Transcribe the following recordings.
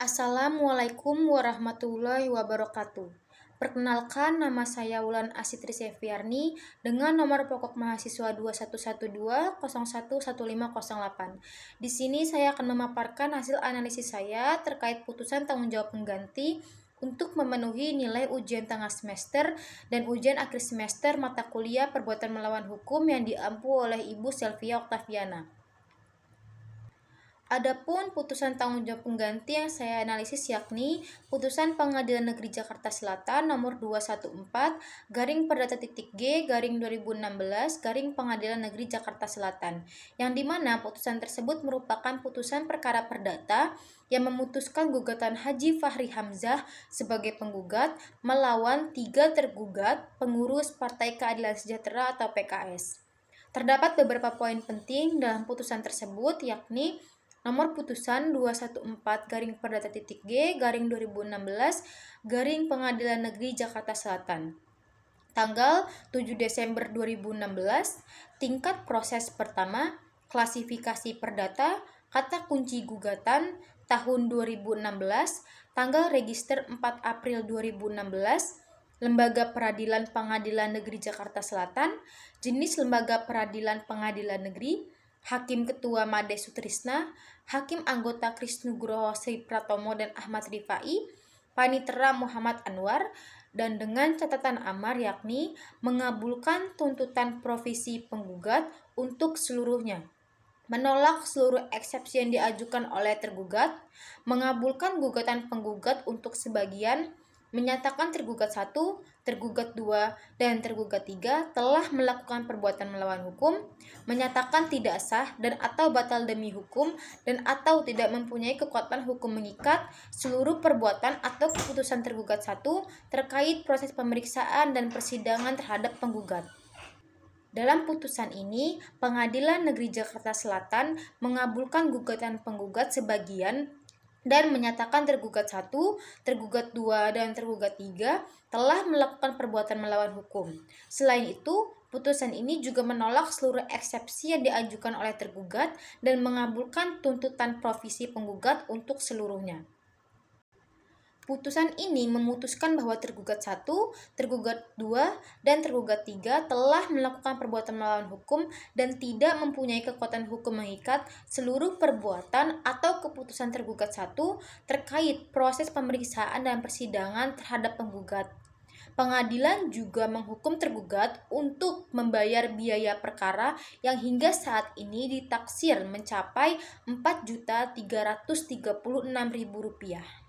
Assalamualaikum warahmatullahi wabarakatuh. Perkenalkan, nama saya Wulan Asitri Seviarni dengan nomor pokok mahasiswa 2112011508. Di sini saya akan memaparkan hasil analisis saya terkait putusan tanggung jawab pengganti untuk memenuhi nilai ujian tengah semester dan ujian akhir semester mata kuliah perbuatan melawan hukum yang diampu oleh Ibu Selvia Oktaviana. Adapun putusan tanggung jawab pengganti yang saya analisis yakni putusan Pengadilan Negeri Jakarta Selatan nomor 214-Perdata.G/2016 Pengadilan Negeri Jakarta Selatan, yang dimana putusan tersebut merupakan putusan perkara perdata yang memutuskan gugatan Haji Fahri Hamzah sebagai penggugat melawan 3 tergugat pengurus Partai Keadilan Sejahtera atau PKS. Terdapat beberapa poin penting dalam putusan tersebut, yakni nomor putusan 214-Perdata.G/2016 Pengadilan Negeri Jakarta Selatan. Tanggal 7 Desember 2016, tingkat proses pertama, klasifikasi perdata, kata kunci gugatan, tahun 2016, tanggal register 4 April 2016, Lembaga Peradilan Pengadilan Negeri Jakarta Selatan, jenis Lembaga Peradilan Pengadilan Negeri, Hakim Ketua Made Sutrisna, Hakim Anggota Krisnugroho Sri Pratomo dan Ahmad Rifai, Panitera Muhammad Anwar, dan dengan catatan amar yakni mengabulkan tuntutan provisi penggugat untuk seluruhnya, menolak seluruh eksepsi yang diajukan oleh tergugat, mengabulkan gugatan penggugat untuk sebagian, menyatakan tergugat 1, tergugat 2, dan tergugat 3 telah melakukan perbuatan melawan hukum, menyatakan tidak sah dan atau batal demi hukum dan atau tidak mempunyai kekuatan hukum mengikat seluruh perbuatan atau keputusan tergugat 1 terkait proses pemeriksaan dan persidangan terhadap penggugat. Dalam putusan ini, Pengadilan Negeri Jakarta Selatan mengabulkan gugatan penggugat sebagian dan menyatakan tergugat 1, tergugat 2, dan tergugat 3 telah melakukan perbuatan melawan hukum. Selain itu, putusan ini juga menolak seluruh eksepsi yang diajukan oleh tergugat dan mengabulkan tuntutan provisi penggugat untuk seluruhnya. Putusan ini memutuskan bahwa tergugat 1, tergugat 2, dan tergugat 3 telah melakukan perbuatan melawan hukum dan tidak mempunyai kekuatan hukum mengikat seluruh perbuatan atau keputusan tergugat 1 terkait proses pemeriksaan dan persidangan terhadap penggugat. Pengadilan juga menghukum tergugat untuk membayar biaya perkara yang hingga saat ini ditaksir mencapai Rp4.336.000.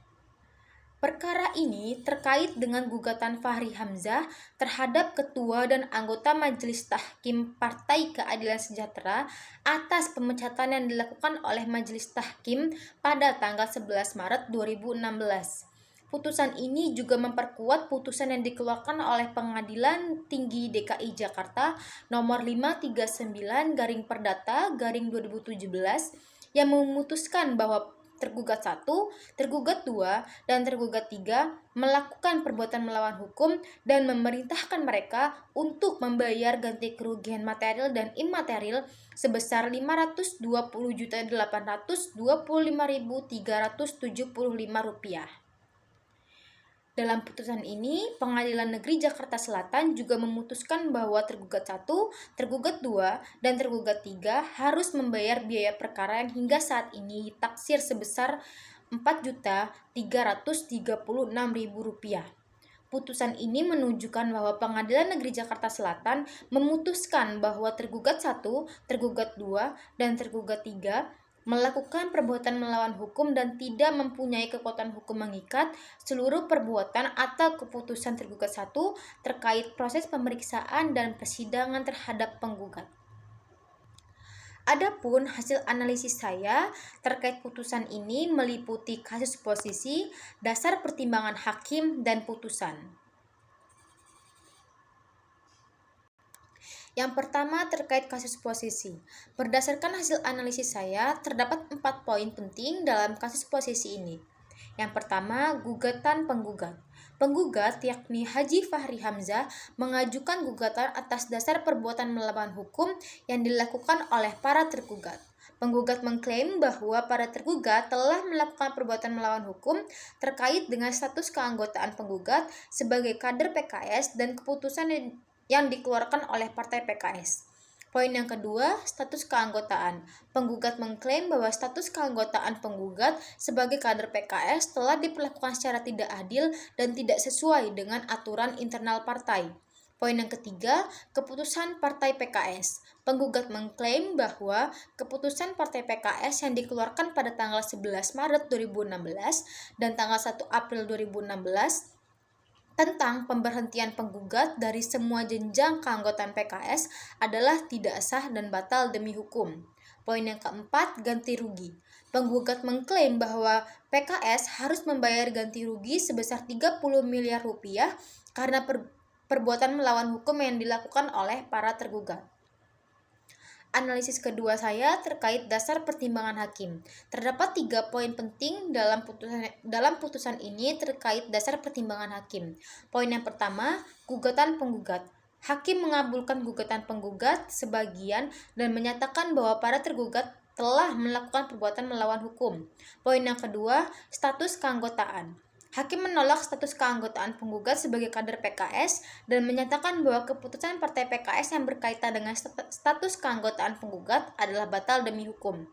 Perkara ini terkait dengan gugatan Fahri Hamzah terhadap Ketua dan anggota Majelis Tahkim Partai Keadilan Sejahtera atas pemecatan yang dilakukan oleh Majelis Tahkim pada tanggal 11 Maret 2016. Putusan ini juga memperkuat putusan yang dikeluarkan oleh Pengadilan Tinggi DKI Jakarta nomor 539-Perdata-2017 yang memutuskan bahwa tergugat 1, tergugat 2, dan tergugat 3 melakukan perbuatan melawan hukum dan memerintahkan mereka untuk membayar ganti kerugian material dan imaterial sebesar Rp520.825.375. Dalam putusan ini, Pengadilan Negeri Jakarta Selatan juga memutuskan bahwa tergugat 1, tergugat 2, dan tergugat 3 harus membayar biaya perkara yang hingga saat ini ditaksir sebesar Rp4.336.000. Putusan ini menunjukkan bahwa Pengadilan Negeri Jakarta Selatan memutuskan bahwa tergugat 1, tergugat 2, dan tergugat 3 melakukan perbuatan melawan hukum dan tidak mempunyai kekuatan hukum mengikat seluruh perbuatan atau keputusan tergugat 1 terkait proses pemeriksaan dan persidangan terhadap penggugat. Adapun hasil analisis saya terkait putusan ini meliputi kasus posisi, dasar pertimbangan hakim, dan putusan. Yang pertama terkait kasus posisi. Berdasarkan hasil analisis saya, terdapat 4 poin penting dalam kasus posisi ini. Yang pertama, gugatan penggugat. Penggugat yakni Haji Fahri Hamzah mengajukan gugatan atas dasar perbuatan melawan hukum yang dilakukan oleh para tergugat. Penggugat mengklaim bahwa para tergugat telah melakukan perbuatan melawan hukum terkait dengan status keanggotaan penggugat sebagai kader PKS dan keputusan yang dikeluarkan oleh partai PKS. Poin yang kedua, status keanggotaan. Penggugat mengklaim bahwa status keanggotaan penggugat sebagai kader PKS telah diperlakukan secara tidak adil dan tidak sesuai dengan aturan internal partai. Poin yang ketiga, keputusan partai PKS. Penggugat mengklaim bahwa keputusan partai PKS yang dikeluarkan pada tanggal 11 Maret 2016 dan tanggal 1 April 2016 tentang pemberhentian penggugat dari semua jenjang keanggotaan PKS adalah tidak sah dan batal demi hukum. Poin yang keempat, ganti rugi. Penggugat mengklaim bahwa PKS harus membayar ganti rugi sebesar 30 miliar rupiah karena perbuatan melawan hukum yang dilakukan oleh para tergugat. Analisis kedua saya terkait dasar pertimbangan hakim. Terdapat 3 poin penting dalam putusan ini terkait dasar pertimbangan hakim. Poin yang pertama, gugatan penggugat. Hakim mengabulkan gugatan penggugat sebagian dan menyatakan bahwa para tergugat telah melakukan perbuatan melawan hukum. Poin yang kedua, status keanggotaan. Hakim menolak status keanggotaan penggugat sebagai kader PKS dan menyatakan bahwa keputusan partai PKS yang berkaitan dengan status keanggotaan penggugat adalah batal demi hukum.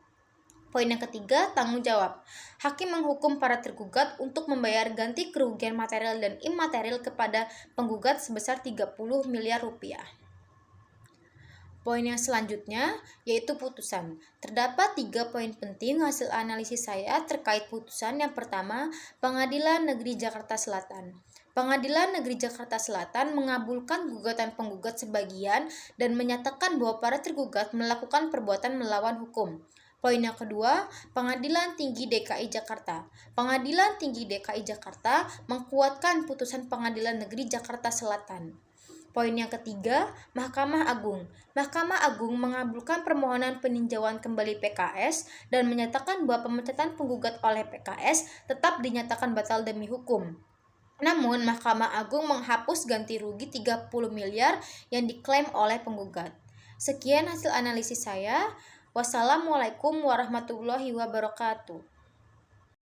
Poin yang ketiga, tanggung jawab. Hakim menghukum para tergugat untuk membayar ganti kerugian material dan imaterial kepada penggugat sebesar 30 miliar rupiah. Poin yang selanjutnya yaitu putusan. Terdapat 3 poin penting hasil analisis saya terkait putusan. Yang pertama, Pengadilan Negeri Jakarta Selatan. Pengadilan Negeri Jakarta Selatan mengabulkan gugatan penggugat sebagian dan menyatakan bahwa para tergugat melakukan perbuatan melawan hukum. Poin yang kedua, Pengadilan Tinggi DKI Jakarta. Pengadilan Tinggi DKI Jakarta mengkuatkan putusan Pengadilan Negeri Jakarta Selatan. Poin yang ketiga, Mahkamah Agung. Mahkamah Agung mengabulkan permohonan peninjauan kembali PKS dan menyatakan bahwa pemecatan penggugat oleh PKS tetap dinyatakan batal demi hukum. Namun, Mahkamah Agung menghapus ganti rugi 30 miliar yang diklaim oleh penggugat. Sekian hasil analisis saya. Wassalamualaikum warahmatullahi wabarakatuh.